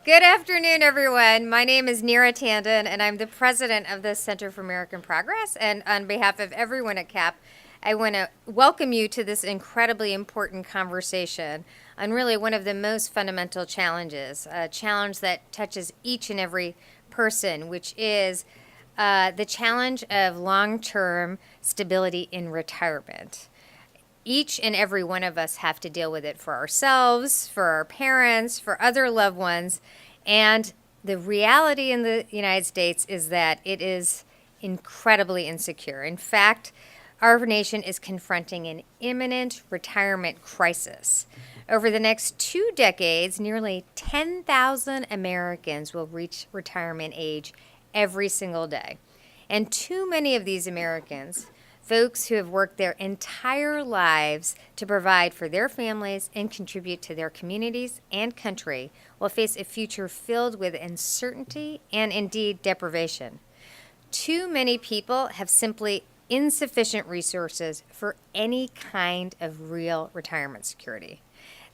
Good afternoon, everyone. My name is Neera Tandon, and I'm the president of the Center for American Progress. And on behalf of everyone at CAP, I want to welcome you to this incredibly important conversation on really one of the most fundamental challenges, a challenge that touches each and every person, which is the challenge of long-term stability in retirement. Each and every one of us have to deal with it for ourselves, for our parents, for other loved ones. And the reality in the United States is that it is incredibly insecure. In fact, our nation is confronting an imminent retirement crisis. Over the next 2 decades, nearly 10,000 Americans will reach retirement age every single day. And too many of these Americans, folks who have worked their entire lives to provide for their families and contribute to their communities and country, will face a future filled with uncertainty and indeed deprivation. Too many people have simply insufficient resources for any kind of real retirement security.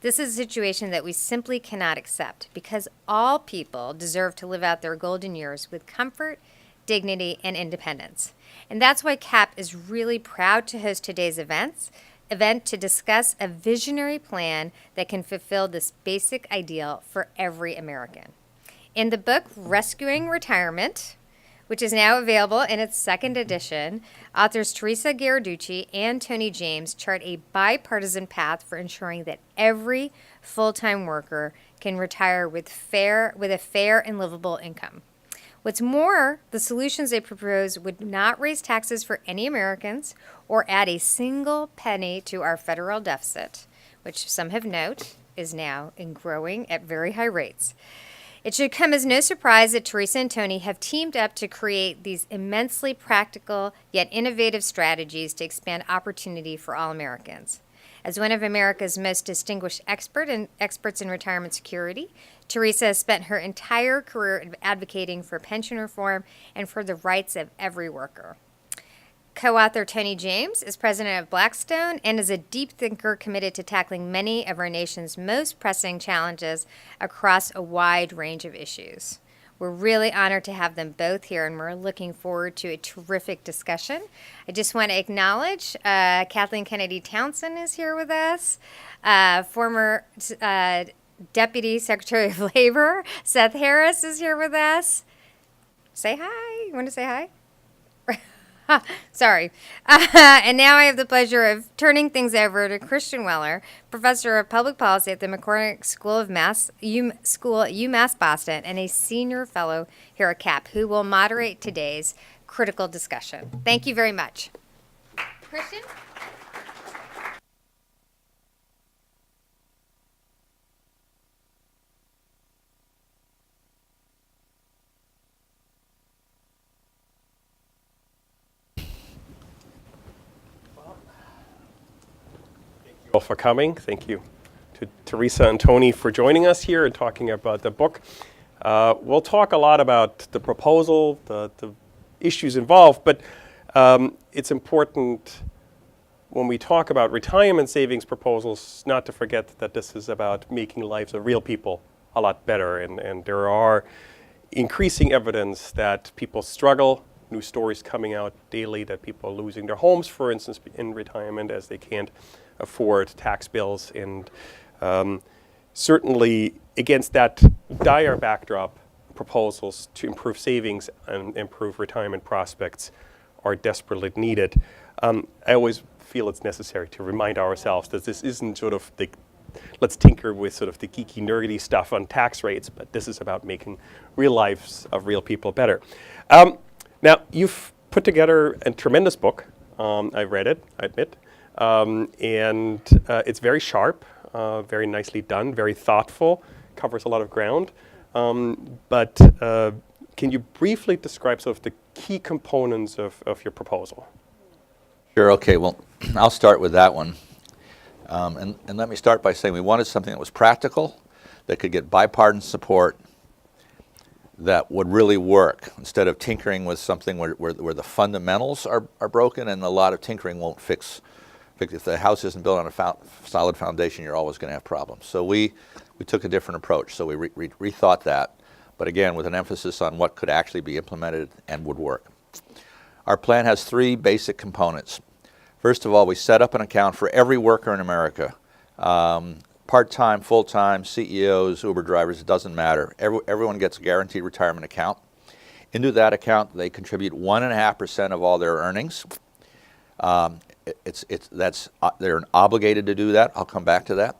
This is a situation that we simply cannot accept because all people deserve to live out their golden years with comfort, dignity, and independence. And that's why CAP is really proud to host today's event to discuss a visionary plan that can fulfill this basic ideal for every American. In the book, Rescuing Retirement, which is now available in its second edition, authors Teresa Ghilarducci and Tony James chart a bipartisan path for ensuring that every full-time worker can retire with a fair and livable income. What's more, the solutions they propose would not raise taxes for any Americans or add a single penny to our federal deficit, which some have noted is now growing at very high rates. It should come as no surprise that Teresa and Tony have teamed up to create these immensely practical yet innovative strategies to expand opportunity for all Americans. As one of America's most distinguished experts in retirement security, Teresa has spent her entire career advocating for pension reform and for the rights of every worker. Co-author Tony James is president of Blackstone and is a deep thinker committed to tackling many of our nation's most pressing challenges across a wide range of issues. We're really honored to have them both here, and we're looking forward to a terrific discussion. I just want to acknowledge Kathleen Kennedy Townsend is here with us, former Deputy Secretary of Labor Seth Harris is here with us. Say hi. You want to say hi? Sorry. And now I have the pleasure of turning things over to Christian Weller, professor of public policy at the McCormick School at UMass Boston, and a senior fellow here at CAP, who will moderate today's critical discussion. Thank you very much. Christian? All for coming. Thank you to Teresa and Tony for joining us here and talking about the book. We'll talk a lot about the proposal, the issues involved, but it's important when we talk about retirement savings proposals not to forget that this is about making lives of real people a lot better. And there are increasing evidence that people struggle, new stories coming out daily that people are losing their homes, for instance, in retirement as they can't afford tax bills. And certainly against that dire backdrop, proposals to improve savings and improve retirement prospects are desperately needed. I always feel it's necessary to remind ourselves that this isn't sort of the let's tinker with sort of the geeky, nerdy stuff on tax rates, but this is about making real lives of real people better. Now, you've put together a tremendous book. I've read it, I admit. And it's very sharp, very nicely done, very thoughtful, covers a lot of ground. But can you briefly describe sort of the key components of your proposal? Sure, okay, well, I'll start with that one. And let me start by saying we wanted something that was practical, that could get bipartisan support, that would really work, instead of tinkering with something where the fundamentals are broken, and a lot of tinkering won't fix If the house isn't built on a solid foundation, you're always going to have problems. So we took a different approach. So we rethought that, but again, with an emphasis on what could actually be implemented and would work. Our plan has 3 basic components. First of all, we set up an account for every worker in America. Part-time, full-time, CEOs, Uber drivers, it doesn't matter. Everyone gets a guaranteed retirement account. Into that account, they contribute 1.5% of all their earnings. They're obligated to do that. I'll come back to that.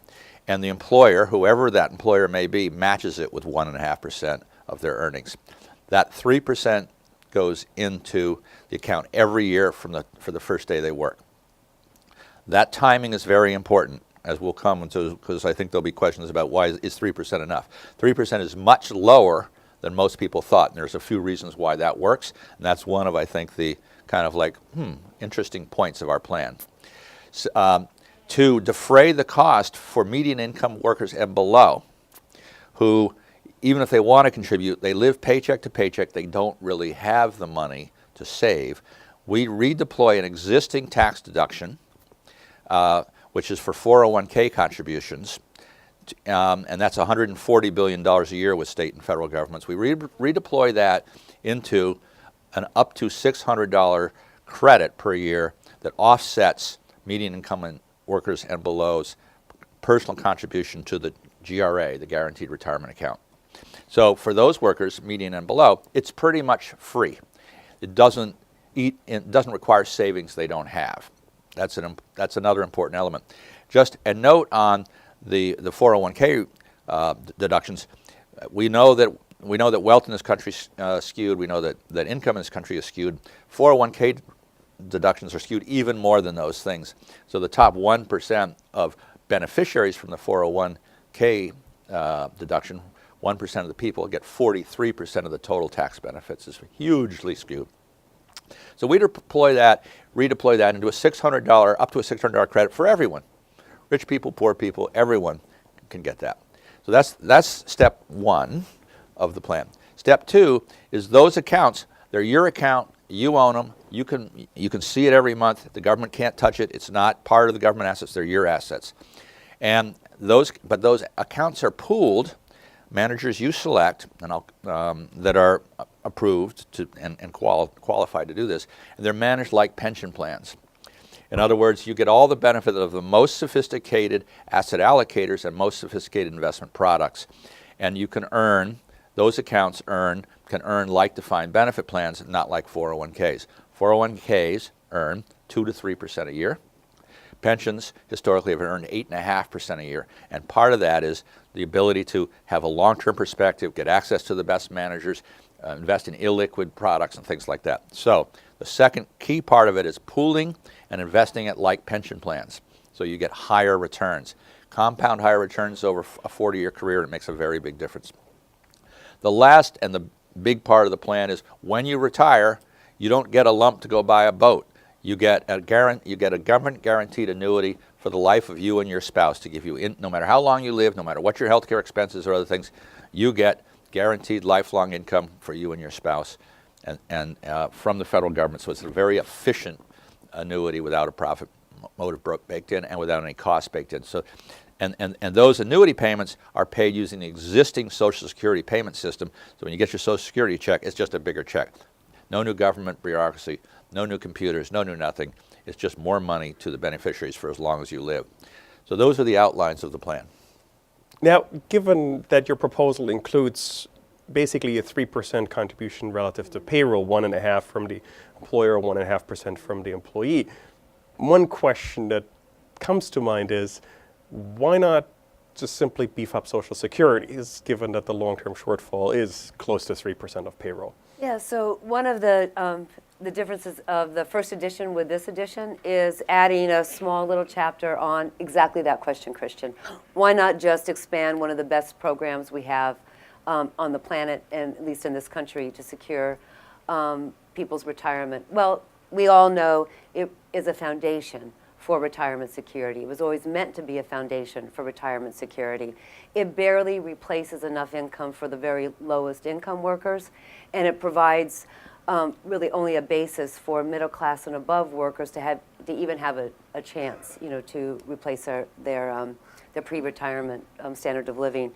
And the employer, whoever that employer may be, matches it with 1.5% of their earnings. That 3% goes into the account every year for the first day they work. That timing is very important, as we'll come into, because I think there'll be questions about why is 3% enough. 3% is much lower than most people thought, and there's a few reasons why that works, and that's one of, I think, the kind of like, interesting points of our plan. To defray the cost for median income workers and below, who, even if they want to contribute, they live paycheck to paycheck, they don't really have the money to save, we redeploy an existing tax deduction, which is for 401k contributions, and that's $140 billion a year with state and federal governments. We redeploy that into an up to $600 credit per year that offsets median income workers and below's personal contribution to the GRA, the Guaranteed Retirement Account. So for those workers, median and below, it's pretty much free. It doesn't require savings they don't have. That's another important element. Just a note on the 401k deductions. We know that wealth in this country is skewed. We know that income in this country is skewed. 401k deductions are skewed even more than those things. So the top 1% of beneficiaries from the 401k deduction, 1% of the people get 43% of the total tax benefits. It's hugely skewed. So we redeploy that into up to a $600 credit for everyone. Rich people, poor people, everyone can get that. So that's step 1 of the plan. Step 2 is those accounts, they're your account, you own them, you can see it every month, the government can't touch it, it's not part of the government assets, they're your assets. And those accounts are pooled, managers you select, and that are approved and qualified to do this, and they're managed like pension plans. In other words, you get all the benefit of the most sophisticated asset allocators and most sophisticated investment products. And you can earn, those accounts can earn like defined benefit plans, not like 401ks. 401ks earn 2 to 3% a year. Pensions historically have earned 8.5% a year. And part of that is the ability to have a long-term perspective, get access to the best managers, invest in illiquid products and things like that. So the second key part of it is pooling and investing it like pension plans. So you get higher returns. Compound higher returns over a 40-year career, and it makes a very big difference. The last and the big part of the plan is when you retire, you don't get a lump to go buy a boat. You get a government guaranteed annuity for the life of you and your spouse to give you, no matter how long you live, no matter what your health care expenses or other things, you get guaranteed lifelong income for you and your spouse and from the federal government. So it's a very efficient annuity without a profit motive baked in and without any cost baked in. So, and those annuity payments are paid using the existing Social Security payment system. So when you get your Social Security check, it's just a bigger check. No new government bureaucracy, no new computers, no new nothing. It's just more money to the beneficiaries for as long as you live. So those are the outlines of the plan. Now, given that your proposal includes basically a 3% contribution relative to payroll, 1.5% from the employer, 1.5% from the employee, one question that comes to mind is, why not just simply beef up Social Security, given that the long-term shortfall is close to 3% of payroll? Yeah, so one of the differences of the first edition with this edition is adding a small little chapter on exactly that question, Christian. Why not just expand one of the best programs we have on the planet, and at least in this country, to secure people's retirement? Well, we all know it is a foundation for retirement security. It was always meant to be a foundation for retirement security. It barely replaces enough income for the very lowest income workers, and it provides really only a basis for middle class and above workers to to even have a chance, to replace their pre-retirement standard of living.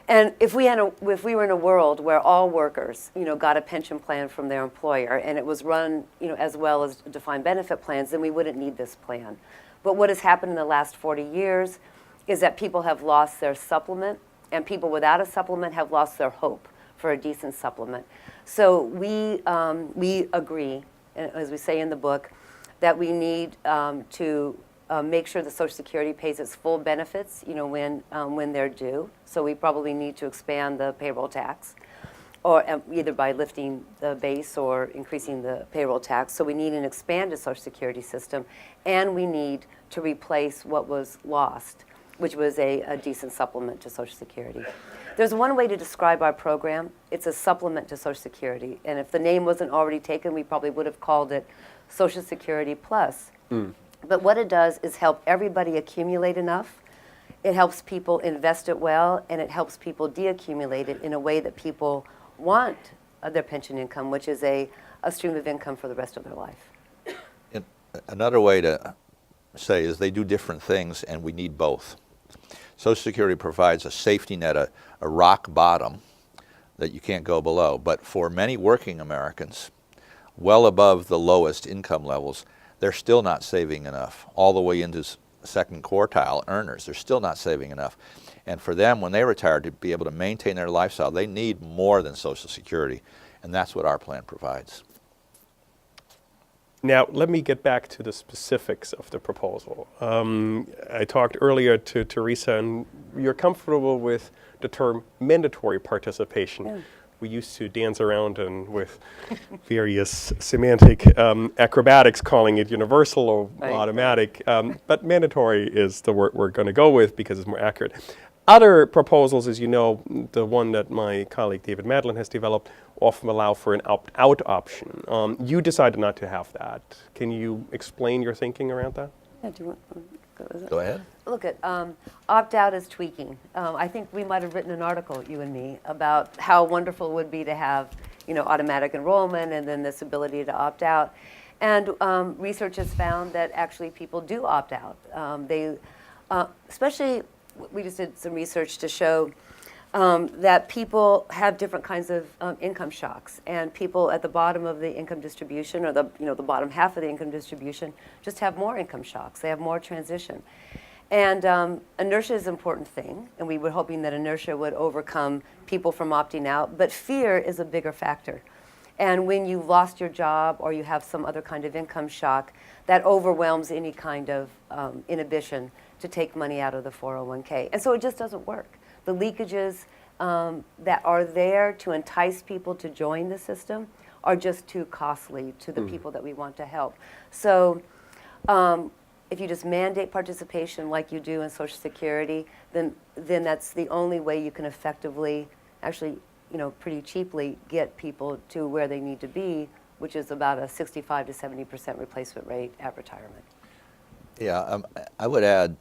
And if we were in a world where all workers, got a pension plan from their employer and it was run, as well as defined benefit plans, then we wouldn't need this plan. But what has happened in the last 40 years is that people have lost their supplement, and people without a supplement have lost their hope for a decent supplement. So we agree, as we say in the book, that we need to make sure that Social Security pays its full benefits, when they're due. So we probably need to expand the payroll tax, or either by lifting the base or increasing the payroll tax. So we need an expanded Social Security system, and we need to replace what was lost, which was a decent supplement to Social Security. There's one way to describe our program. It's a supplement to Social Security. And if the name wasn't already taken, we probably would have called it Social Security Plus. But what it does is help everybody accumulate enough. It helps people invest it well, and it helps people deaccumulate it in a way that people want their pension income, which is a stream of income for the rest of their life. Another way to say is they do different things, and we need both. Social Security provides a safety net, a rock bottom that you can't go below. But for many working Americans, well above the lowest income levels, they're still not saving enough. All the way into second quartile earners, they're still not saving enough. And for them, when they retire, to be able to maintain their lifestyle, they need more than Social Security. And that's what our plan provides. Now, let me get back to the specifics of the proposal. I talked earlier to Teresa, and you're comfortable with the term mandatory participation. Yeah. We used to dance around and with various semantic acrobatics calling it universal or automatic, but mandatory is the word we're going to go with because it's more accurate. Other proposals, as you know, the one that my colleague David Madeline has developed, often allow for an opt-out option. You decided not to have that. Can you explain your thinking around that? Yeah, do you want Go ahead. Look at opt-out is tweaking. I think we might have written an article, you and me, about how wonderful it would be to have, automatic enrollment and then this ability to opt out. And research has found that actually people do opt out. Especially, we just did some research to show that people have different kinds of income shocks, and people at the bottom of the income distribution, or the bottom half of the income distribution, just have more income shocks. They have more transition, and inertia is an important thing, and we were hoping that inertia would overcome people from opting out. But fear is a bigger factor, and when you've lost your job or you have some other kind of income shock, that overwhelms any kind of inhibition to take money out of the 401k, and so it just doesn't work. The leakages that are there to entice people to join the system are just too costly to the people that we want to help. So if you just mandate participation like you do in Social Security, then that's the only way you can effectively, actually, pretty cheaply get people to where they need to be, which is about a 65 to 70% replacement rate at retirement. Yeah, I would add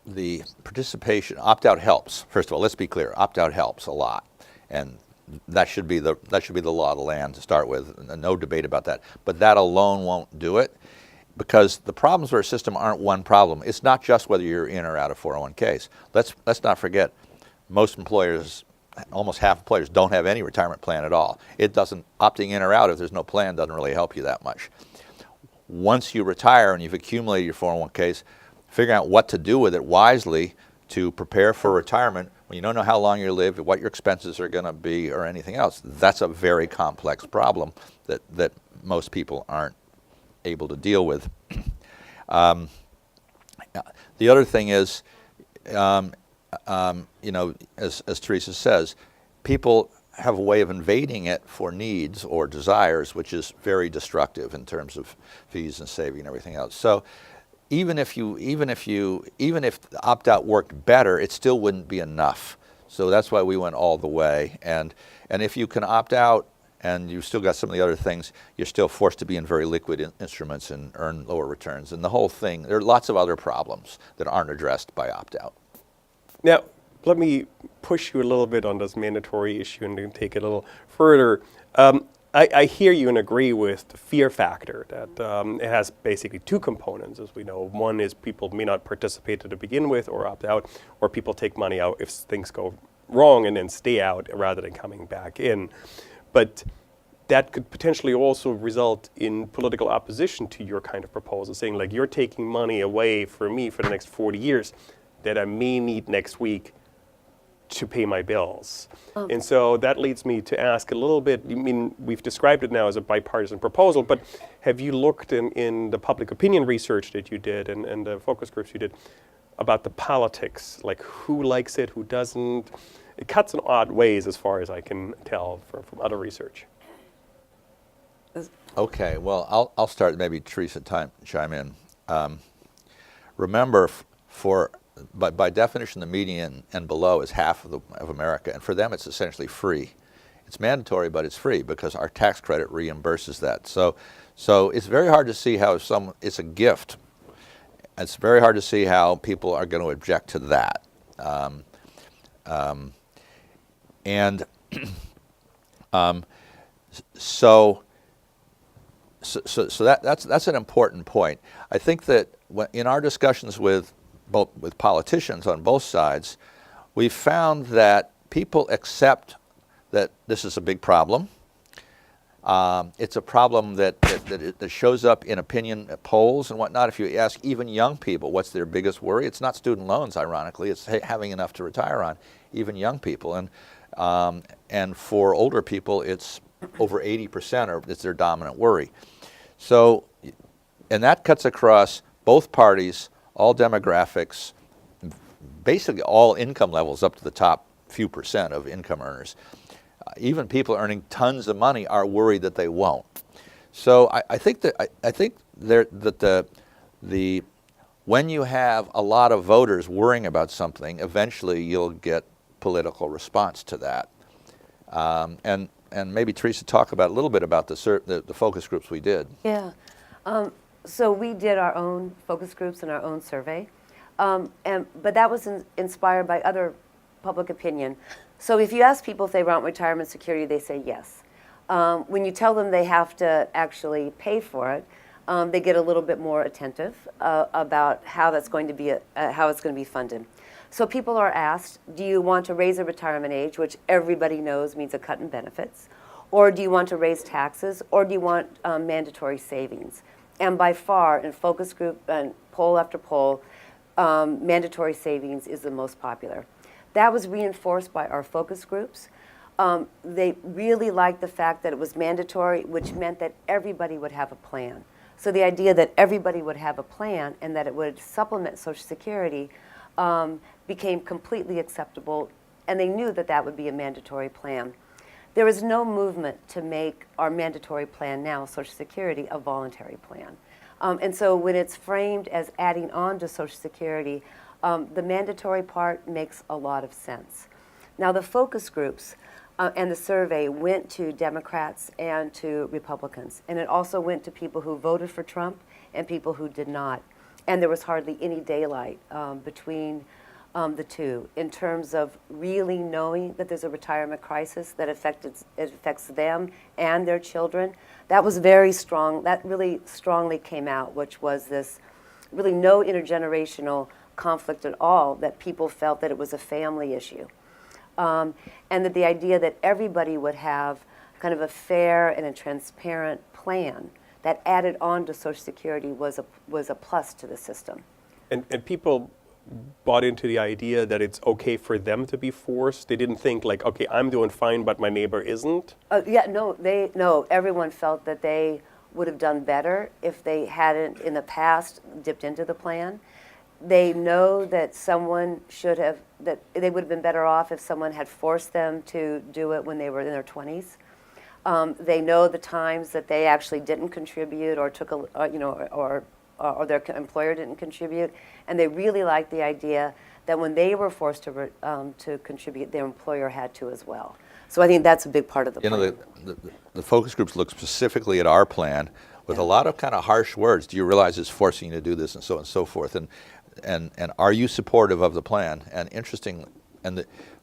the participation. Opt-out helps. First of all, let's be clear. Opt-out helps a lot, and that should be the law of the land to start with. No debate about that. But that alone won't do it, because the problems with our system aren't one problem. It's not just whether you're in or out of 401ks. Let's not forget, most employers, almost half employers, don't have any retirement plan at all. Opting in or out if there's no plan doesn't really help you that much. Once you retire and you've accumulated your 401ks, figuring out what to do with it wisely to prepare for retirement when you don't know how long you live, what your expenses are going to be, or anything else. That's a very complex problem that most people aren't able to deal with. The other thing is, as Teresa says, people have a way of invading it for needs or desires, which is very destructive in terms of fees and saving and everything else. So even if the opt-out worked better, it still wouldn't be enough. So that's why we went all the way. And if you can opt out and you've still got some of the other things, you're still forced to be in very liquid instruments and earn lower returns. And the whole thing, there are lots of other problems that aren't addressed by opt-out. Now, let me push you a little bit on this mandatory issue and then take it a little further. I hear you and agree with the fear factor that it has basically two components, as we know. One is people may not participate to begin with or opt out, or people take money out if things go wrong and then stay out rather than coming back in. But that could potentially also result in political opposition to your kind of proposal, saying like, you're taking money away from me for the next 40 years that I may need next week to pay my bills. And so that leads me to ask a little bit, I mean, we've described it now as a bipartisan proposal, but have you looked in the public opinion research that you did and the focus groups you did about the politics, like who likes it, who doesn't? It cuts in odd ways as far as I can tell from other research. Okay, well, I'll start. Maybe Teresa chime in. Remember, by definition, the median and below is half of America, and for them, it's essentially free. It's mandatory, but it's free because our tax credit reimburses that. So it's very hard to see how it's a gift. It's very hard to see how people are going to object to that. So that's an important point. I think that in our discussions with politicians on both sides, we've found that people accept that this is a big problem. It's a problem that shows up in opinion polls and whatnot. If you ask even young people what's their biggest worry, it's not student loans, ironically. It's having enough to retire on, even young people. And for older people, it's over 80% or it's their dominant worry. So, and that cuts across both parties, all demographics, basically all income levels up to the top few percent of income earners. Even people earning tons of money are worried that they won't. So I think that when you have a lot of voters worrying about something, eventually you'll get political response to that. And maybe Teresa talk about a little bit about the focus groups we did. Yeah. So we did our own focus groups and our own survey, but that was inspired by other public opinion. So if you ask people if they want retirement security, they say yes. When you tell them they have to actually pay for it, they get a little bit more attentive about how that's going to be how it's going to be funded. So people are asked, do you want to raise the retirement age, which everybody knows means a cut in benefits, or do you want to raise taxes, or do you want mandatory savings? And by far, in focus group and poll after poll, mandatory savings is the most popular. That was reinforced by our focus groups. They really liked the fact that it was mandatory, which meant that everybody would have a plan. So the idea that everybody would have a plan and that it would supplement Social Security became completely acceptable, and they knew that that would be a mandatory plan. There is no movement to make our mandatory plan now, Social Security, a voluntary plan. And so when it's framed as adding on to Social Security, the mandatory part makes a lot of sense. Now the focus groups and the survey went to Democrats and to Republicans, and it also went to people who voted for Trump and people who did not. And there was hardly any daylight between the two in terms of really knowing that there's a retirement crisis that affects them and their children. That was very strong. That really strongly came out, which was this really no intergenerational conflict at all, that people felt that it was a family issue. And that the idea that everybody would have kind of a fair and a transparent plan that added on to Social Security was a plus to the system. And people bought into the idea that it's okay for them to be forced. They didn't think like, okay, I'm doing fine, but my neighbor isn't. Everyone felt that they would have done better if they hadn't in the past dipped into the plan. They know that that they would have been better off if someone had forced them to do it when they were in their 20s. They know the times that they actually didn't contribute or took or their employer didn't contribute, and they really liked the idea that when they were forced to contribute, their employer had to as well. So I think that's a big part of the plan. The focus groups look specifically at our plan with a lot of kind of harsh words. Do you realize it's forcing you to do this, and so on and so forth, and are you supportive of the plan? And interesting,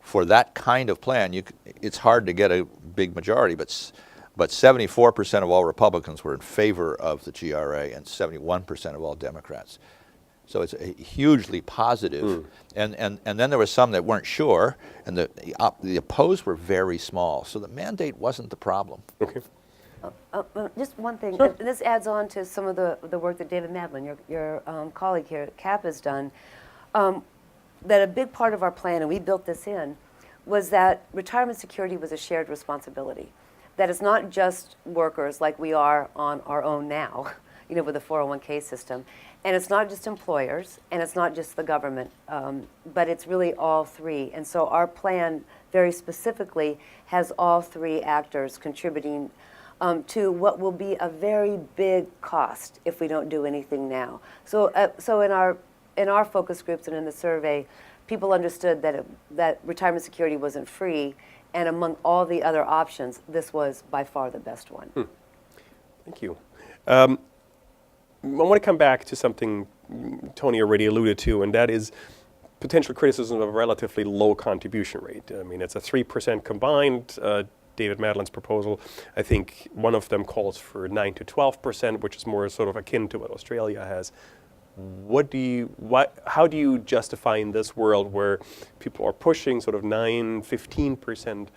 for that kind of plan, it's hard to get a big majority, but But 74% of all Republicans were in favor of the GRA and 71% of all Democrats. So it's a hugely positive. And then there was some that weren't sure, and the opposed were very small. So the mandate wasn't the problem. Okay. Just one thing, Sure. and this adds on to some of the work that David Madlin, your colleague here at CAP, has done, that a big part of our plan, and we built this in, was that retirement security was a shared responsibility. That it's not just workers like we are on our own now, with the 401k system, and it's not just employers, and it's not just the government, but it's really all three. And so our plan very specifically has all three actors contributing to what will be a very big cost if we don't do anything now. So in our focus groups and in the survey, people understood that retirement security wasn't free, and among all the other options, this was by far the best one. Thank you. I want to come back to something Tony already alluded to, and that is potential criticism of a relatively low contribution rate. I mean, it's a 3% combined. David Madlin's proposal, I think one of them calls for 9 to 12%, which is more sort of akin to what Australia has. How do you justify in this world where people are pushing sort of 9, 15%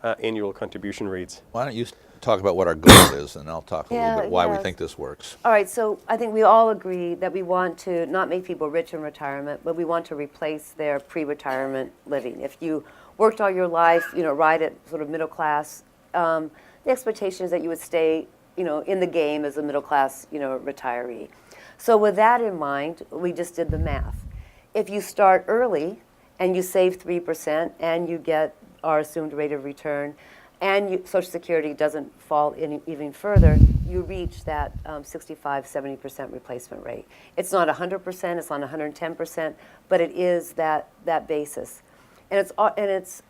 annual contribution rates? Why don't you talk about what our goal is, and I'll talk a little bit why we yes. think this works. All right, so I think we all agree that we want to not make people rich in retirement, but we want to replace their pre-retirement living. If you worked all your life, right at sort of middle class, the expectation is that you would stay, in the game as a middle class, retiree. So with that in mind, we just did the math. If you start early and you save 3% and you get our assumed rate of return, and Social Security doesn't fall even further, you reach that 65, 70% replacement rate. It's not 100%, it's not 110%, but it is that basis. And it's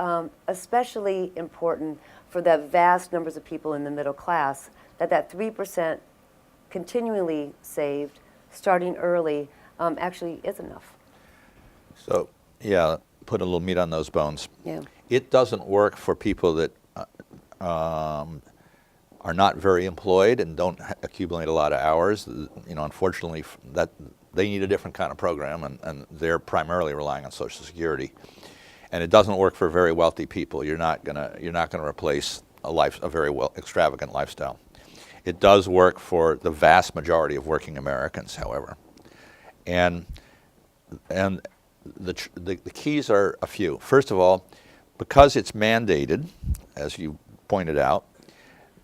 especially important for the vast numbers of people in the middle class that 3% continually saved, starting early, actually is enough. So, yeah, put a little meat on those bones. Yeah. It doesn't work for people that are not very employed and don't accumulate a lot of hours. Unfortunately, that they need a different kind of program, and they're primarily relying on Social Security. And it doesn't work for very wealthy people. You're not gonna replace a very extravagant lifestyle. It does work for the vast majority of working Americans, however. And the keys are a few. First of all, because it's mandated, as you pointed out,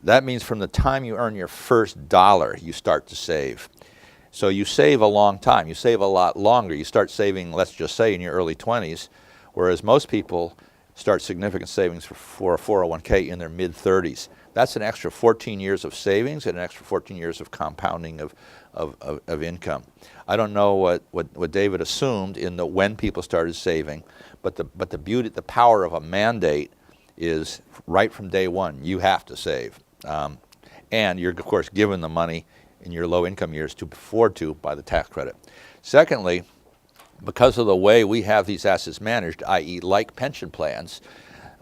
that means from the time you earn your first dollar, you start to save. So you save a long time. You save a lot longer. You start saving, let's just say, in your early 20s, whereas most people start significant savings for a 401k in their mid-30s. That's an extra 14 years of savings and an extra 14 years of compounding of income. I don't know what David assumed in when people started saving, but the beauty, the power of a mandate is right from day one, you have to save. And you're, of course, given the money in your low income years to afford to by the tax credit. Secondly, because of the way we have these assets managed, i.e. like pension plans,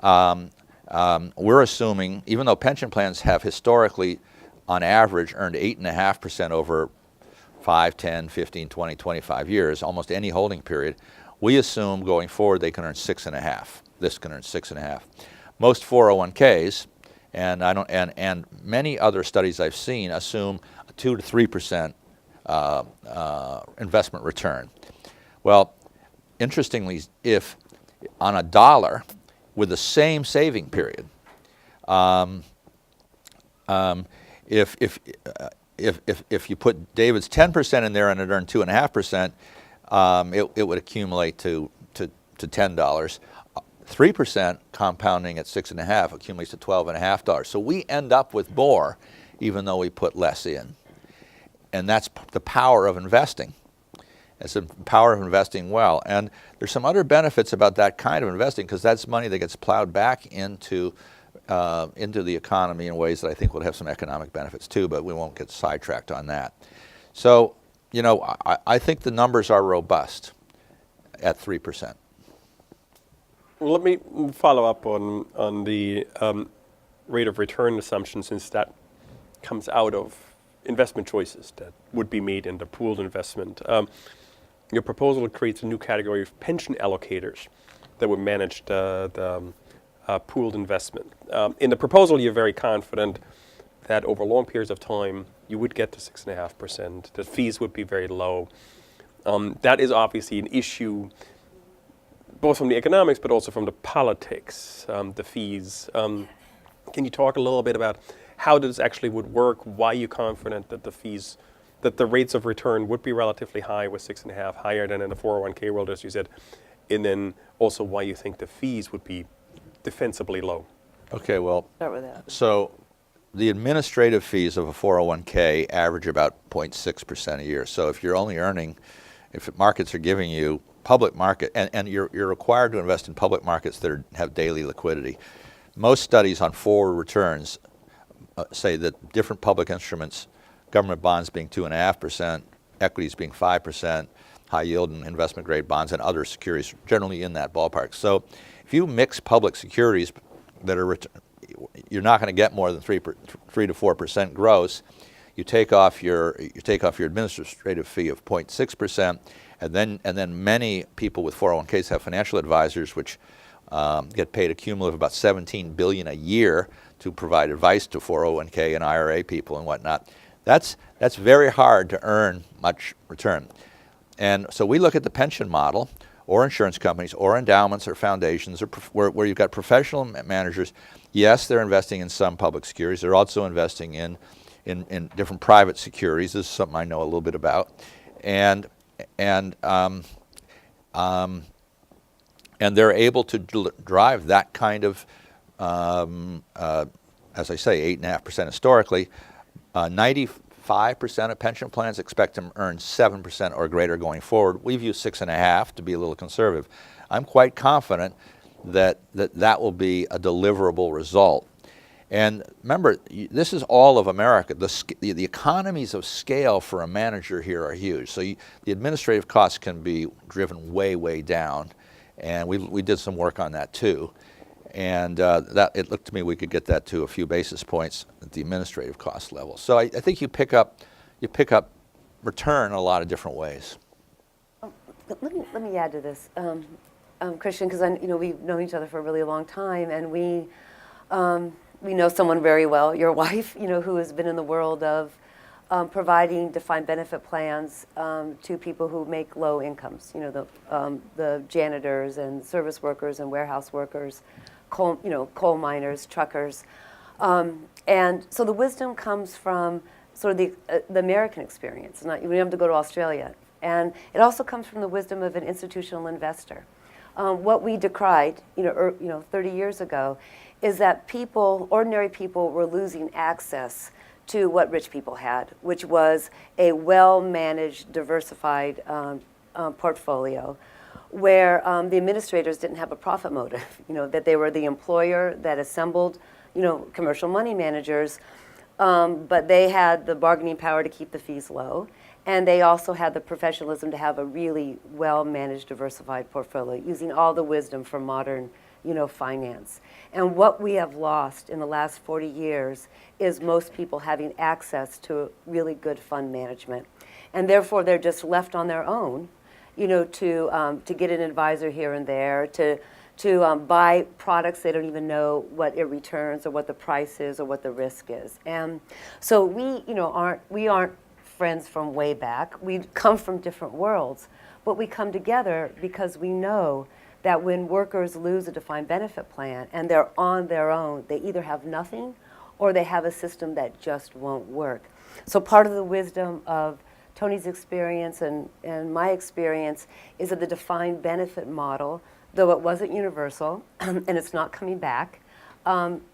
we're assuming, even though pension plans have historically, on average, earned 8.5% over 5, 10, 15, 20, 25 years, almost any holding period, we assume going forward they can earn 6.5. This can earn 6.5. Most 401ks, and many other studies I've seen assume a 2 to 3% investment return. Well, interestingly, if on a dollar with the same saving period, if you put David's 10% in there and it earned 2.5%, it would accumulate to $10. 3% compounding at 6.5 accumulates to $12.5. So we end up with more, even though we put less in, and that's the power of investing. It's the power of investing well. And there's some other benefits about that kind of investing, because that's money that gets plowed back into the economy in ways that I think will have some economic benefits too, but we won't get sidetracked on that. So, I think the numbers are robust at 3%. Well, let me follow up on the rate of return assumption, since that comes out of investment choices that would be made in the pooled investment. Your proposal creates a new category of pension allocators that would manage the pooled investment. In the proposal, you're very confident that over long periods of time, you would get to 6.5%. The fees would be very low. That is obviously an issue, both from the economics, but also from the politics, the fees. Can you talk a little bit about how this actually would work? Why you're confident that the fees, that the rates of return would be relatively high with 6.5, higher than in the 401k world, as you said, and then also why you think the fees would be defensibly low? Okay, well, Start with that. so the administrative fees of a 401k average about 0.6% a year. So if you're only earning, if markets are giving you public market, and you're required to invest in public markets that have daily liquidity. Most studies on forward returns say that different public instruments, government bonds being 2.5%, equities being 5%, high yield and investment grade bonds and other securities generally in that ballpark. So if you mix public securities that are, you're not going to get more than 3 to 4% gross. You take off your administrative fee of 0.6%, and then many people with 401ks have financial advisors which get paid a cumulative about $17 billion a year to provide advice to 401k and IRA people and whatnot. That's very hard to earn much return. And so we look at the pension model, or insurance companies, or endowments, or foundations, or where you've got professional managers. Yes, they're investing in some public securities. They're also investing in different private securities. This is something I know a little bit about, and they're able to drive that kind of, as I say, 8.5% historically. 95% of pension plans expect to earn 7% or greater going forward. We've used 6.5 to be a little conservative. I'm quite confident that will be a deliverable result. And remember, this is all of America. The economies of scale for a manager here are huge. So the administrative costs can be driven way, way down. And we did some work on that too. And that it looked to me we could get that to a few basis points at the administrative cost level. So I think you pick up return in a lot of different ways. Let me add to this, Christian, because we've known each other for a really long time, and we know someone very well, your wife, who has been in the world of providing defined benefit plans to people who make low incomes. The janitors and service workers and warehouse workers, coal miners, truckers, and so the wisdom comes from sort of the American experience. You don't have to go to Australia, and it also comes from the wisdom of an institutional investor. What we decried, 30 years ago, is that ordinary people, were losing access to what rich people had, which was a well-managed, diversified portfolio, where the administrators didn't have a profit motive. That they were the employer that assembled, commercial money managers, but they had the bargaining power to keep the fees low. And they also had the professionalism to have a really well-managed, diversified portfolio, using all the wisdom from modern, finance. And what we have lost in the last 40 years is most people having access to really good fund management. And therefore, they're just left on their own, to get an advisor here and there, to buy products they don't even know what it returns or what the price is or what the risk is. And so we aren't friends from way back. We come from different worlds, but we come together because we know that when workers lose a defined benefit plan and they're on their own, they either have nothing or they have a system that just won't work. So part of the wisdom of Tony's experience and my experience is that the defined benefit model, though it wasn't universal and it's not coming back,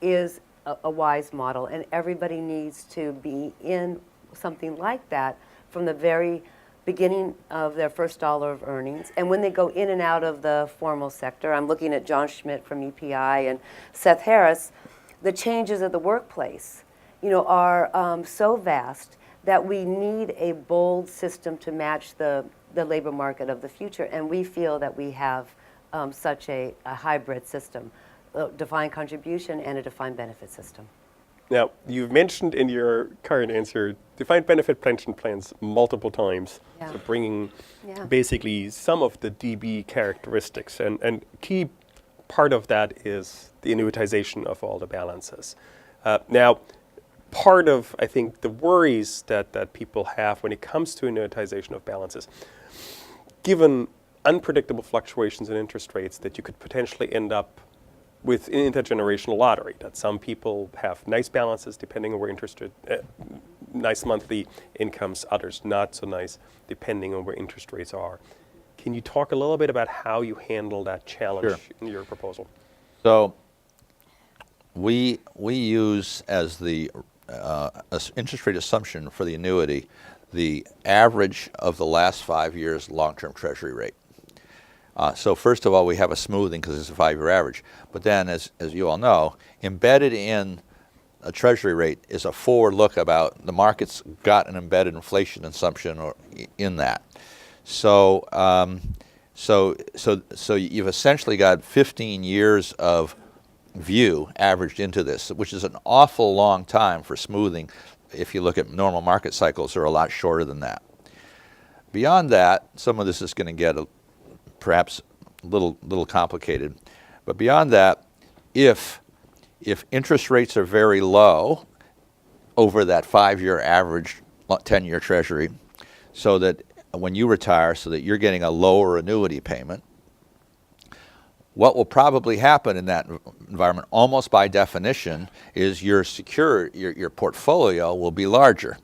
is a wise model, and everybody needs to be in something like that from the very beginning of their first dollar of earnings. And when they go in and out of the formal sector, I'm looking at John Schmidt from EPI and Seth Harris, the changes at the workplace, are so vast that we need a bold system to match the labor market of the future. And we feel that we have such a hybrid system. a defined contribution and a defined benefit system. Now, you've mentioned in your current answer defined benefit pension plans multiple times, Yeah. so bringing Yeah. basically some of the DB characteristics. And key part of that is the annuitization of all the balances. Now, part of, I think, the worries that people have when it comes to annuitization of balances, given unpredictable fluctuations in interest rates, that you could potentially end up with an intergenerational lottery, that some people have nice balances depending on where nice monthly incomes, others not so nice depending on where interest rates are. Can you talk a little bit about how you handle that challenge in your proposal? So we use as the interest rate assumption for the annuity the average of the last 5 years long-term Treasury rate. So first of all, we have a smoothing because it's a 5-year average. But then, as you all know, embedded in a Treasury rate is a forward look about the market's got an embedded inflation assumption in that. So you've essentially got 15 years of view averaged into this, which is an awful long time for smoothing. If you look at normal market cycles, they're a lot shorter than that. Beyond that, some of this is going to get perhaps a little complicated. But beyond that, if interest rates are very low over that 5-year average 10-year Treasury, so that when you retire, so that you're getting a lower annuity payment, what will probably happen in that environment, almost by definition, is your portfolio will be larger.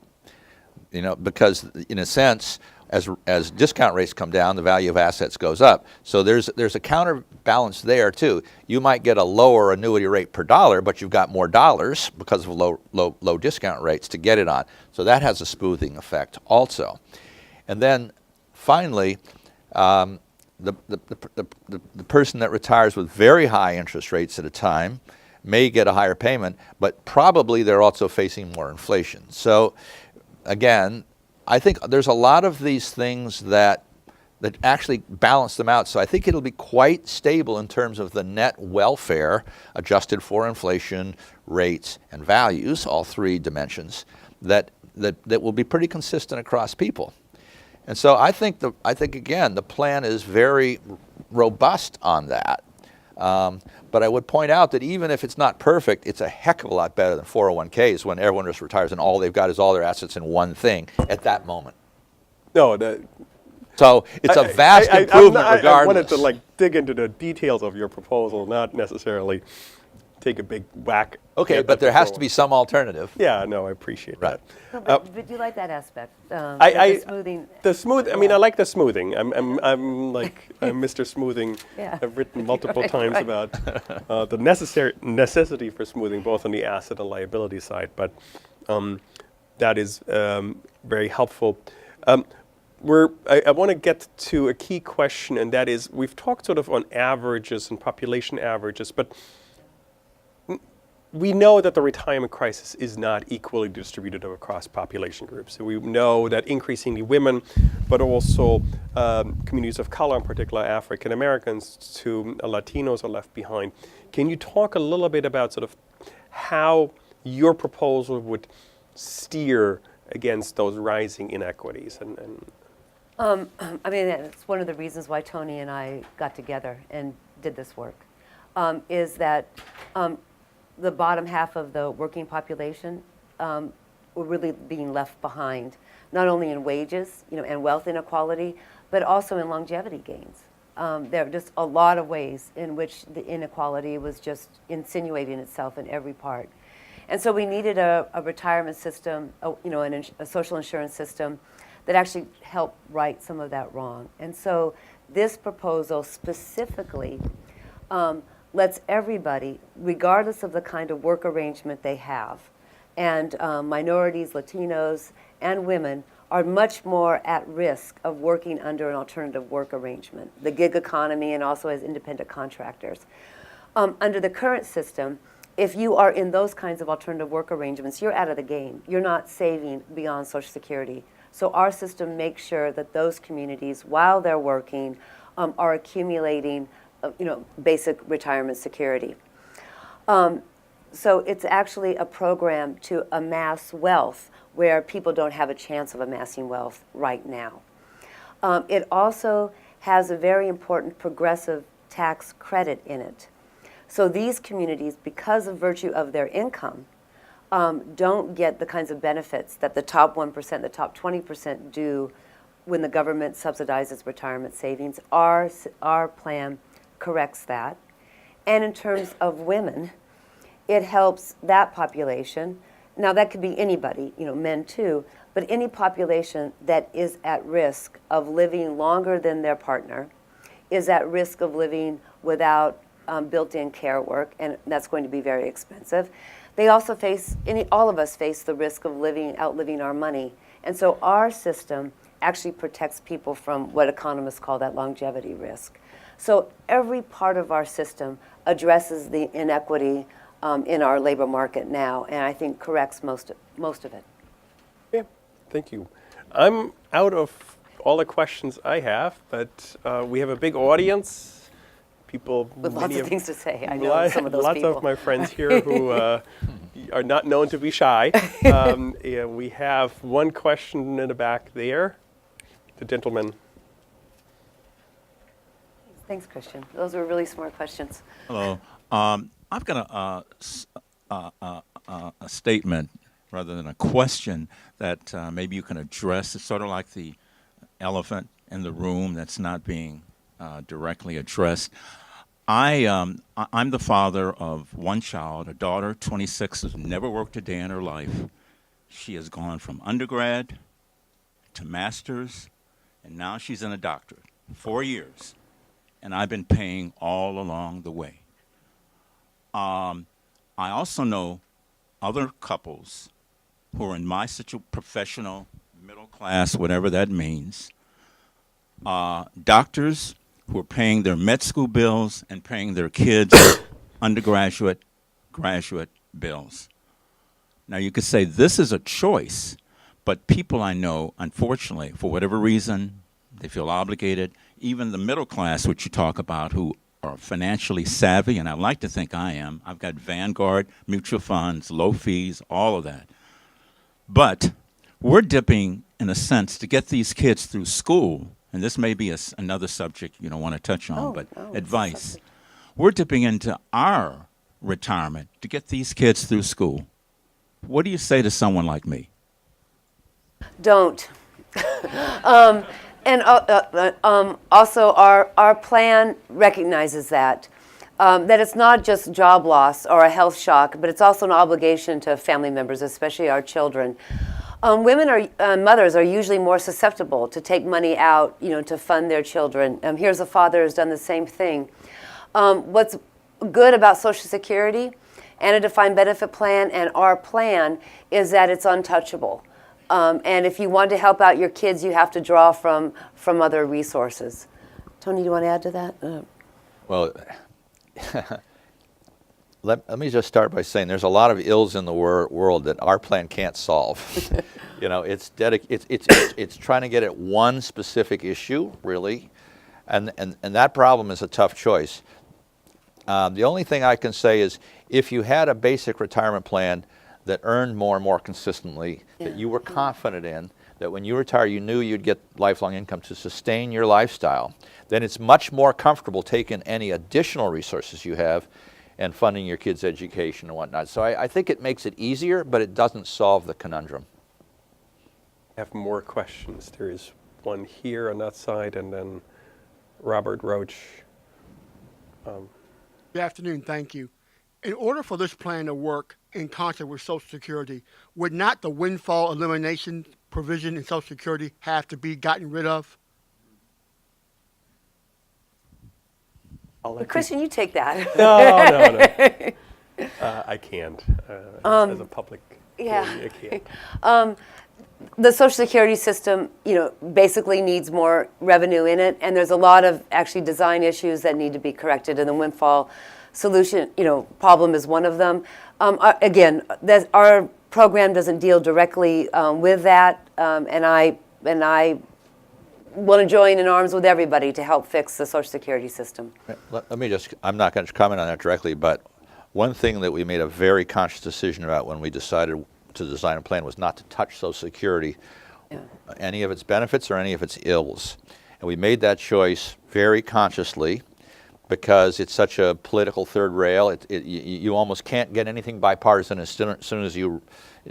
You know, because in a sense, as discount rates come down, the value of assets goes up. So there's a counterbalance there too. You might get a lower annuity rate per dollar, but you've got more dollars because of low discount rates to get it on. So that has a smoothing effect also. And then finally, the person that retires with very high interest rates at a time may get a higher payment, but probably they're also facing more inflation. So again, I think there's a lot of these things that actually balance them out. So I think it'll be quite stable in terms of the net welfare adjusted for inflation, rates, and values, all three dimensions, that will be pretty consistent across people. And so I think again, the plan is very robust on that. But I would point out that even if it's not perfect, it's a heck of a lot better than 401ks when everyone just retires and all they've got is all their assets in one thing at that moment. No, so it's a vast improvement regardless. I wanted to dig into the details of your proposal, not necessarily take a big whack. Okay, but there has to be some alternative. Yeah, no, I appreciate that. No, but you like that aspect? The smoothing. I mean, I like the smoothing. I'm Mr. Smoothing. Yeah. I've written multiple times about the necessity for smoothing, both on the asset and liability side. But that is very helpful. I want to get to a key question, and that is, we've talked sort of on averages and population averages, but we know that the retirement crisis is not equally distributed across population groups. So we know that increasingly women, but also communities of color, in particular African Americans to Latinos, are left behind. Can you talk a little bit about sort of how your proposal would steer against those rising inequities? I mean, it's one of the reasons why Tony and I got together and did this work, is that the bottom half of the working population were really being left behind, not only in wages, and wealth inequality, but also in longevity gains. There are just a lot of ways in which the inequality was just insinuating itself in every part. And so we needed a retirement system, a social insurance system that actually helped right some of that wrong. And so this proposal specifically lets everybody, regardless of the kind of work arrangement they have, and minorities, Latinos, and women are much more at risk of working under an alternative work arrangement, the gig economy, and also as independent contractors. Under the current system, if you are in those kinds of alternative work arrangements, you're out of the game. You're not saving beyond Social Security. So our system makes sure that those communities, while they're working, are accumulating basic retirement security. So it's actually a program to amass wealth where people don't have a chance of amassing wealth right now. It also has a very important progressive tax credit in it. So these communities, because of virtue of their income, don't get the kinds of benefits that the top 1%, the top 20% do when the government subsidizes retirement savings. Our plan corrects that. And in terms of women, it helps that population. Now that could be anybody, men too, but any population that is at risk of living longer than their partner, is at risk of living without built-in care work, and that's going to be very expensive. They also all of us face the risk of outliving our money. And so our system actually protects people from what economists call that longevity risk. So every part of our system addresses the inequity in our labor market now, and I think corrects most of it. Yeah, thank you. I'm out of all the questions I have, but we have a big audience. People With lots many of things to say. I know some of those lots people. of my friends here who are not known to be shy. Yeah, we have one question in the back there. The gentleman. Thanks, Christian. Those were really smart questions. Hello. I've got a statement rather than a question that maybe you can address. It's sort of like the elephant in the room that's not being directly addressed. I'm the father of one child, a daughter, 26, has never worked a day in her life. She has gone from undergrad to master's, and now she's in a doctorate. 4 years. And I've been paying all along the way. I also know other couples who are in my professional, middle class, whatever that means, doctors who are paying their med school bills and paying their kids undergraduate, graduate bills. Now you could say this is a choice, but people I know, unfortunately, for whatever reason, they feel obligated. Even the middle class, which you talk about, who are financially savvy, and I like to think I am. I've got Vanguard, mutual funds, low fees, all of that. But we're dipping, in a sense, to get these kids through school, and this may be another subject you don't want to touch on, but advice. We're dipping into our retirement to get these kids through school. What do you say to someone like me? Don't. And also, our plan recognizes that it's not just job loss or a health shock, but it's also an obligation to family members, especially our children. Mothers are usually more susceptible to take money out, to fund their children. Here's a father who's done the same thing. What's good about Social Security and a defined benefit plan and our plan is that it's untouchable. And if you want to help out your kids, you have to draw from other resources. Tony, do you want to add to that? Well, let me just start by saying there's a lot of ills in the world that our plan can't solve. It's trying to get at one specific issue, really, and that problem is a tough choice. The only thing I can say is if you had a basic retirement plan that earned more and more consistently, that you were confident in, that when you retire you knew you'd get lifelong income to sustain your lifestyle, then it's much more comfortable taking any additional resources you have and funding your kids' education and whatnot. So I think it makes it easier, but it doesn't solve the conundrum. I have more questions. There is one here on that side, and then Robert Roach. Good afternoon, thank you. In order for this plan to work in concert with Social Security, would not the windfall elimination provision in Social Security have to be gotten rid of? Christian, you take that. No. I can't. As a public employee, I can't. The Social Security system, basically needs more revenue in it, and there's a lot of actually design issues that need to be corrected, and the windfall solution, problem is one of them. Again, our program doesn't deal directly with that, and I want to join in arms with everybody to help fix the Social Security system. Let me I'm not going to comment on that directly, but One thing that we made a very conscious decision about when we decided to design a plan was not to touch Social Security, any of its benefits or any of its ills. And we made that choice very consciously because it's such a political third rail. You almost can't get anything bipartisan as soon as you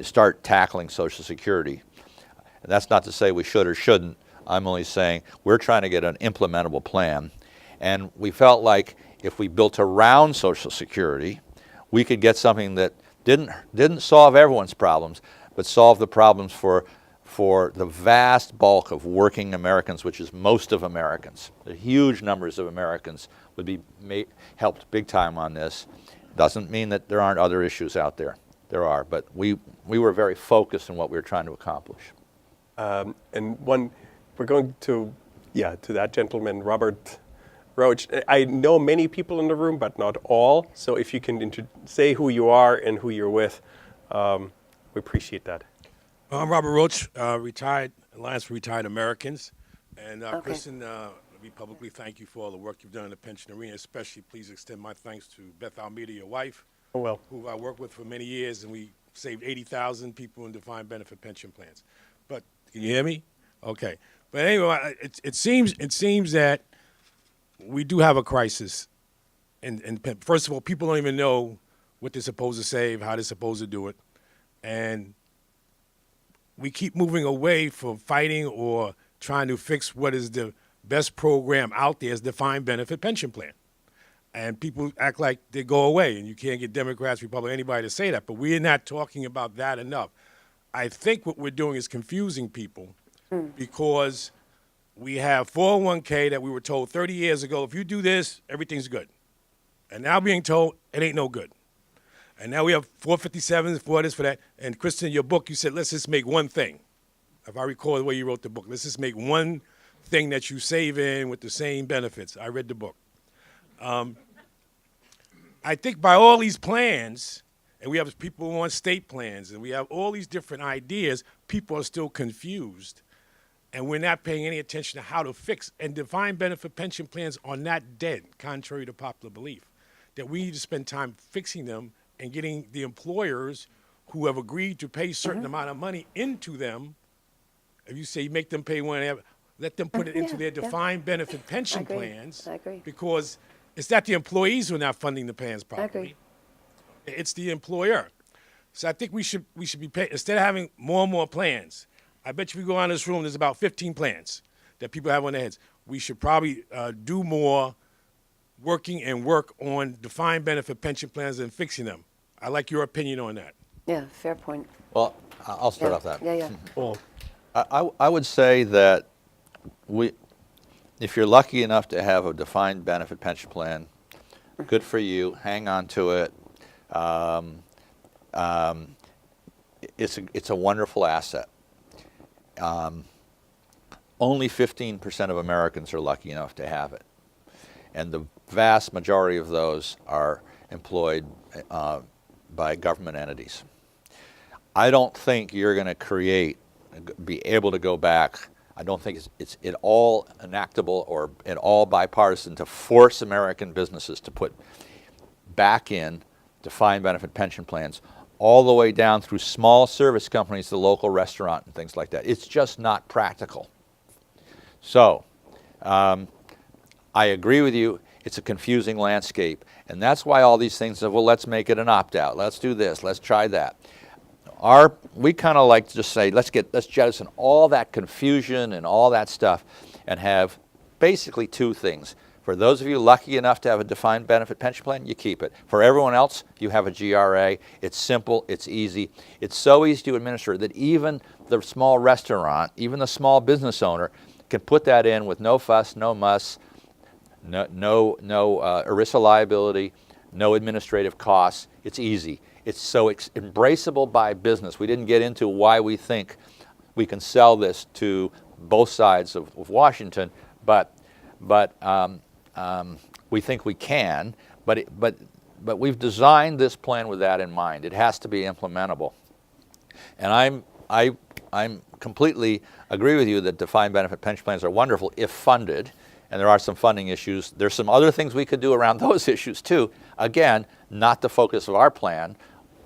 start tackling Social Security. And that's not to say we should or shouldn't. I'm only saying we're trying to get an implementable plan. And we felt like if we built around Social Security, we could get something that didn't solve everyone's problems, but solve the problems for the vast bulk of working Americans, which is most of Americans. The huge numbers of Americans would be helped big time on this. Doesn't mean that there aren't other issues out there. There are, but we were very focused on what we were trying to accomplish. We're going to that gentleman, Robert Roach. I know many people in the room, but not all. So if you can say who you are and who you're with, we appreciate that. I'm Robert Roach, retired Alliance for Retired Americans. And Kristen, let me publicly thank you for all the work you've done in the pension arena. Especially, please extend my thanks to Beth Almeida, your wife, who I worked with for many years, and we saved 80,000 people in defined benefit pension plans. But can you hear me? Okay. But anyway, it seems that we do have a crisis. And first of all, people don't even know what they're supposed to save, how they're supposed to do it. And we keep moving away from fighting or trying to fix what is the best program out there as defined benefit pension plan. And people act like they go away, and you can't get Democrats, Republicans, anybody to say that. But we're not talking about that enough. I think what we're doing is confusing people because we have 401k that we were told 30 years ago, if you do this, everything's good. And now being told it ain't no good. And now we have 457s for this, for that. And Kristen, in your book, you said, let's just make one thing. If I recall the way you wrote the book, let's just make one thing that you save in with the same benefits. I read the book. I think by all these plans, and we have people who want state plans, and we have all these different ideas, people are still confused. And we're not paying any attention to how to fix. And defined benefit pension plans are not dead, contrary to popular belief. That we need to spend time fixing them and getting the employers who have agreed to pay a certain amount of money into them. If you say you make them pay one, let them put it into their defined benefit pension plans. I agree. Because it's not the employees who are not funding the plans properly. It's the employer. So I think we should be paying, instead of having more and more plans. I bet you if we go around this room, there's about 15 plans that people have on their heads. We should probably do more work on defined benefit pension plans and fixing them. I like your opinion on that. Yeah, fair point. Well, I'll start off that. Yeah. Well, I would say that if you're lucky enough to have a defined benefit pension plan, good for you. Hang on to it. It's a wonderful asset. Only 15% of Americans are lucky enough to have it, and the vast majority of those are employed by government entities. I don't think you're going to be able to go back. I don't think it's at all enactable or at all bipartisan to force American businesses to put back in defined benefit pension plans all the way down through small service companies, the local restaurant and things like that. It's just not practical. So I agree with you. It's a confusing landscape. And that's why all these things of, well, let's make it an opt-out. Let's do this. Let's try that. We kind of like to just say, let's jettison all that confusion and all that stuff and have basically two things. For those of you lucky enough to have a defined benefit pension plan, you keep it. For everyone else, you have a GRA. It's simple. It's easy. It's so easy to administer that even the small restaurant, even the small business owner can put that in with no fuss, no muss, no ERISA liability, no administrative costs. It's easy. It's so embraceable by business. We didn't get into why we think we can sell this to both sides of Washington, but we think we can. But we've designed this plan with that in mind. It has to be implementable, and I'm completely agree with you that defined benefit pension plans are wonderful if funded, and there are some funding issues. There's some other things we could do around those issues too. Again, not the focus of our plan.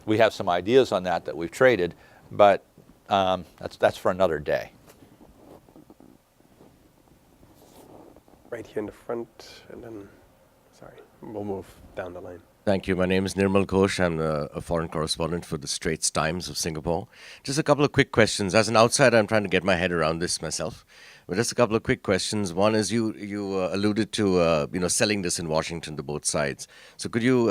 We have some ideas on that we've traded, but that's for another day. Right here in the front, and then, sorry, we'll move down the line. Thank you. My name is Nirmal Ghosh. I'm a foreign correspondent for the Straits Times of Singapore. Just a couple of quick questions. As an outsider, I'm trying to get my head around this myself. But just a couple of quick questions. One is you alluded to selling this in Washington to both sides. So could you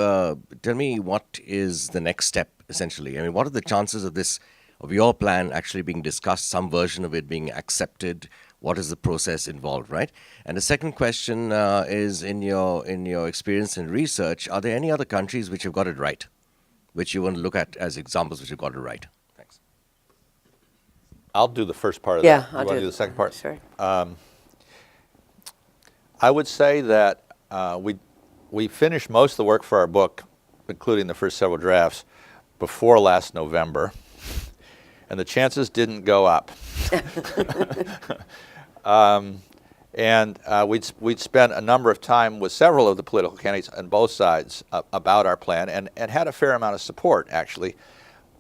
tell me what is the next step essentially? I mean, what are the chances of your plan actually being discussed, some version of it being accepted? What is the process involved, right? And the second question is, in your experience and research, are there any other countries which have got it right, which you want to look at as examples which have got it right? Thanks. I'll do the first part of Yeah, that. You I'll want to do do the second part? Sure. I would say that we finished most of the work for our book, including the first several drafts, before last November, and the chances didn't go up. We'd spent a number of time with several of the political candidates on both sides about our plan, and had a fair amount of support, actually.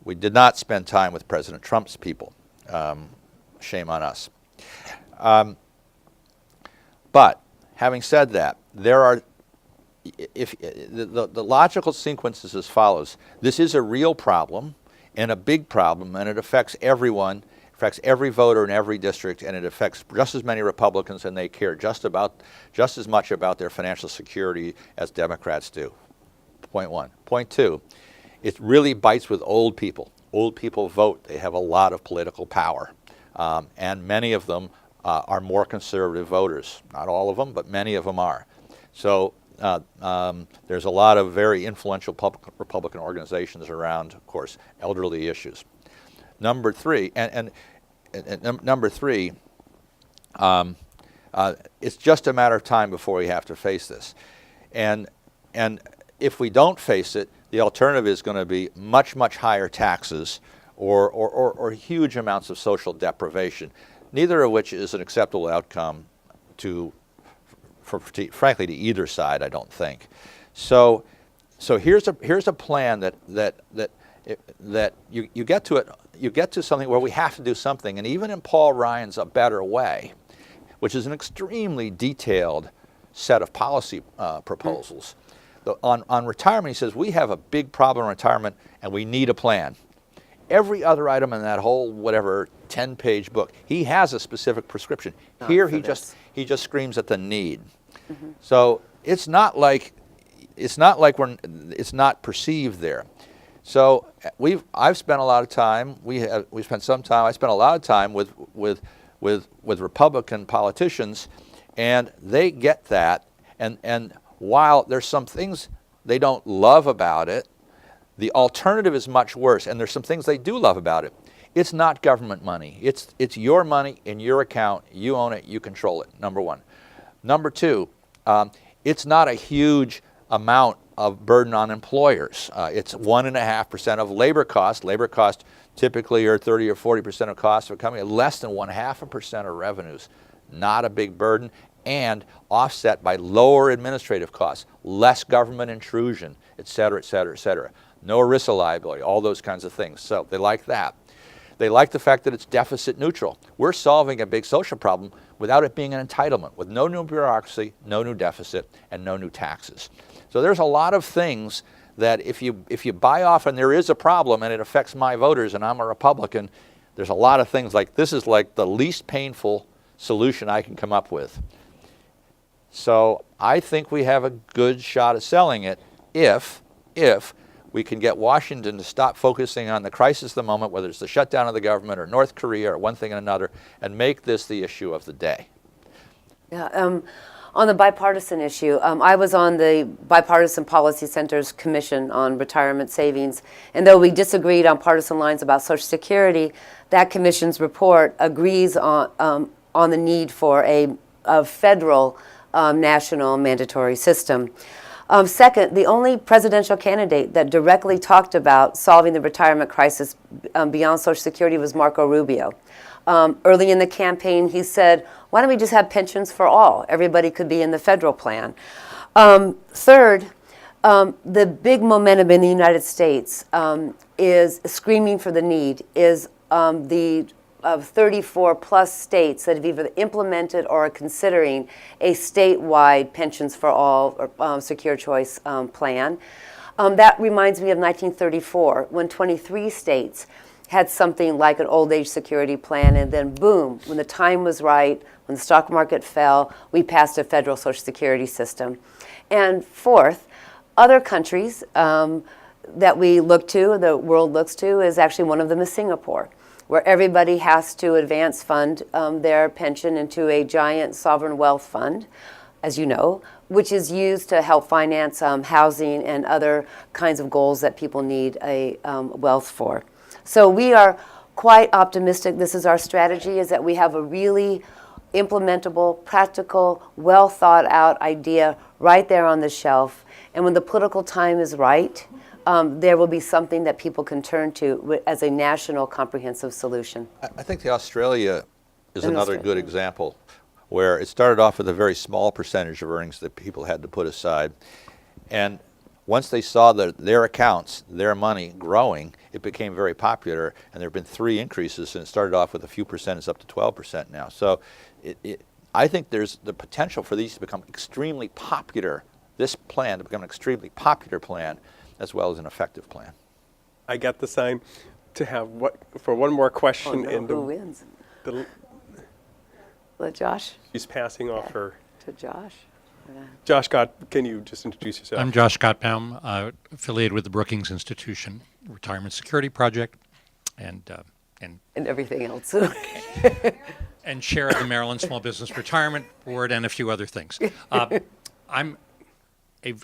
We did not spend time with President Trump's people. Shame on us. But having said that, the logical sequence is as follows. This is a real problem and a big problem, and it affects everyone. It affects every voter in every district, and it affects just as many Republicans, and they care just as much about their financial security as Democrats do. Point one. Point two, it really bites with old people. Old people vote. They have a lot of political power, and many of them are more conservative voters. Not all of them, but many of them are. So there's a lot of very influential Republican organizations around, of course, elderly issues. Number three, it's just a matter of time before we have to face this. And if we don't face it, the alternative is going to be much, much higher taxes or huge amounts of social deprivation, neither of which is an acceptable outcome frankly, to either side, I don't think. So here's a plan that you get to it. You get to something where we have to do something, and even in Paul Ryan's A Better Way, which is an extremely detailed set of policy proposals. On retirement, he says, we have a big problem in retirement, and we need a plan. Every other item in that whole, 10-page book, he has a specific prescription. Here, he just screams at the need. Mm-hmm. So it's not like it's not perceived there. So I've spent a lot of time. We spent some time. I spent a lot of time with Republican politicians, and they get that. And while there's some things they don't love about it, the alternative is much worse. And there's some things they do love about it. It's not government money. It's your money in your account. You own it. You control it. Number one. Number two, it's not a huge amount of burden on employers. It's 1.5% of labor costs. Labor costs typically are 30 or 40% of costs of a company. Less than 0.5% of revenues. Not a big burden, and offset by lower administrative costs, less government intrusion, et cetera, et cetera, et cetera. No ERISA liability, all those kinds of things. So they like that. They like the fact that it's deficit neutral. We're solving a big social problem without it being an entitlement, with no new bureaucracy, no new deficit, and no new taxes. So there's a lot of things that if you buy off and there is a problem and it affects my voters and I'm a Republican, there's a lot of things like this is like the least painful solution I can come up with. So I think we have a good shot at selling it if we can get Washington to stop focusing on the crisis of the moment, whether it's the shutdown of the government or North Korea or one thing and another, and make this the issue of the day. Yeah, on the bipartisan issue, I was on the Bipartisan Policy Center's Commission on Retirement Savings, and though we disagreed on partisan lines about Social Security, that commission's report agrees on the need for a federal national mandatory system. Second, the only presidential candidate that directly talked about solving the retirement crisis beyond Social Security was Marco Rubio. Early in the campaign, he said, why don't we just have pensions for all? Everybody could be in the federal plan. Third, the big momentum in the United States is screaming for the need is the of 34 plus states that have either implemented or are considering a statewide pensions for all secure choice plan. That reminds me of 1934 when 23 states had something like an old age security plan, and then boom, when the time was right, when the stock market fell, we passed a federal social security system. And fourth, other countries that we look to, the world looks to, is actually one of them is Singapore, where everybody has to advance fund their pension into a giant sovereign wealth fund, as you know, which is used to help finance housing and other kinds of goals that people need a wealth for. So we are quite optimistic. This is our strategy, is that we have a really implementable, practical, well thought out idea right there on the shelf. And when the political time is right, there will be something that people can turn to as a national comprehensive solution. I think the Australia is another good example where it started off with a very small percentage of earnings that people had to put aside. And once they saw their accounts, their money growing, it became very popular. And there have been 3 increases, and it started off with a few percent. It's up to 12% now. So I think there's the potential for these to become extremely popular, this plan to become an extremely popular plan, as well as an effective plan. I got the sign to have for one more question. Oh, no, who wins? Let Josh. She's passing off her. To Josh. Josh Scott, can you just introduce yourself? I'm Josh Gottbaum, affiliated with the Brookings Institution Retirement Security Project, and everything else. and chair of the Maryland Small Business Retirement Board and a few other things. I'm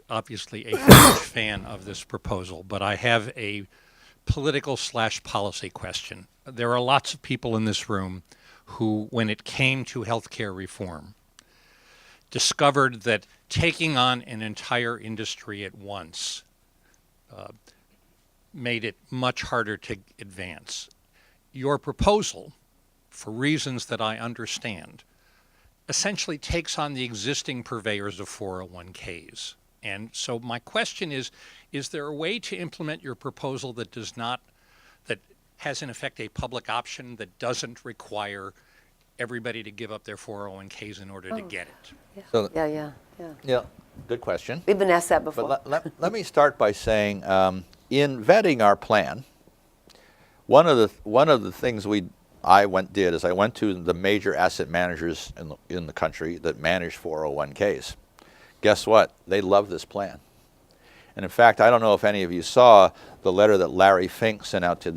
obviously a huge fan of this proposal, but I have a political/policy question. There are lots of people in this room who, when it came to healthcare reform, discovered that taking on an entire industry at once made it much harder to advance. Your proposal, for reasons that I understand, essentially takes on the existing purveyors of 401ks. And so my question is there a way to implement your proposal that has in effect a public option that doesn't require everybody to give up their 401ks in order to get it? Yeah. So, Yeah, good question. we've been asked that before. But let me start by saying, in vetting our plan, one of the things I went to the major asset managers in the country that manage 401ks. Guess what? They love this plan. And in fact, I don't know if any of you saw the letter that Larry Fink sent out to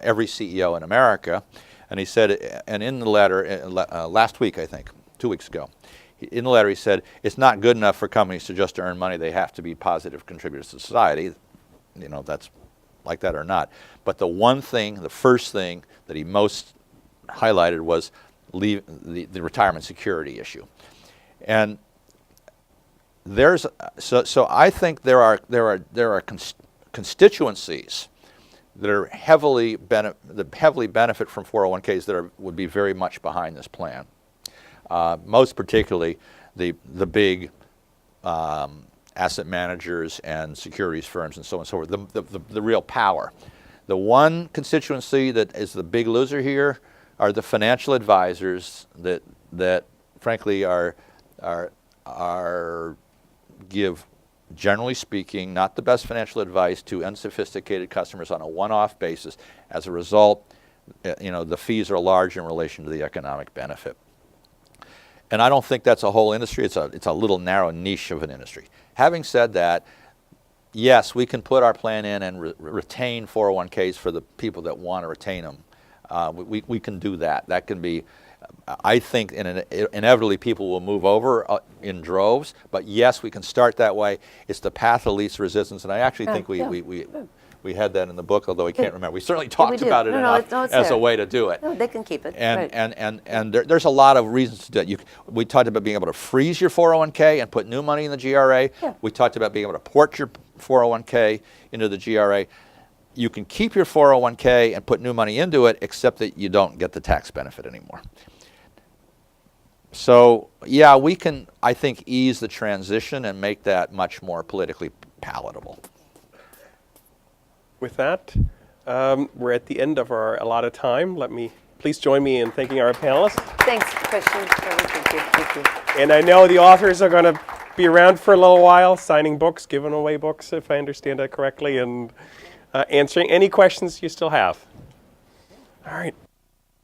every CEO in America, and he said, and in the letter last week, I think, 2 weeks ago, in the letter he said, it's not good enough for companies to just earn money; they have to be positive contributors to society. You know, that's like that or not. But the first thing that he most highlighted was the retirement security issue. And so I think there are constituencies that are heavily benefit from 401ks that would be very much behind this plan. Most particularly the big asset managers and securities firms and so on and so forth. The real power. The one constituency that is the big loser here are the financial advisors that frankly give, generally speaking, not the best financial advice to unsophisticated customers on a one-off basis. As a result, the fees are large in relation to the economic benefit. And I don't think that's a whole industry. It's a little narrow niche of an industry. Having said that, yes, we can put our plan in and retain 401ks for the people that want to retain them. We can do that. That can be. I think inevitably people will move over in droves, but yes, we can start that way. It's the path of least resistance, and I actually think we had that in the book, although I can't remember. We certainly talked about it enough as a way to do it. No, they can keep it. And there's a lot of reasons to do it. We talked about being able to freeze your 401k and put new money in the GRA. Yeah. We talked about being able to port your 401k into the GRA. you can keep your 401k and put new money into it, except that you don't get the tax benefit anymore. So, yeah, we can, I think, ease the transition and make that much more politically palatable. With that, we're at the end of our allotted time. Please join me in thanking our panelists. Thanks, Christian. Thank you. Thank you. And I know the authors are going to be around for a little while, signing books, giving away books, if I understand that correctly, and answering any questions you still have. All right.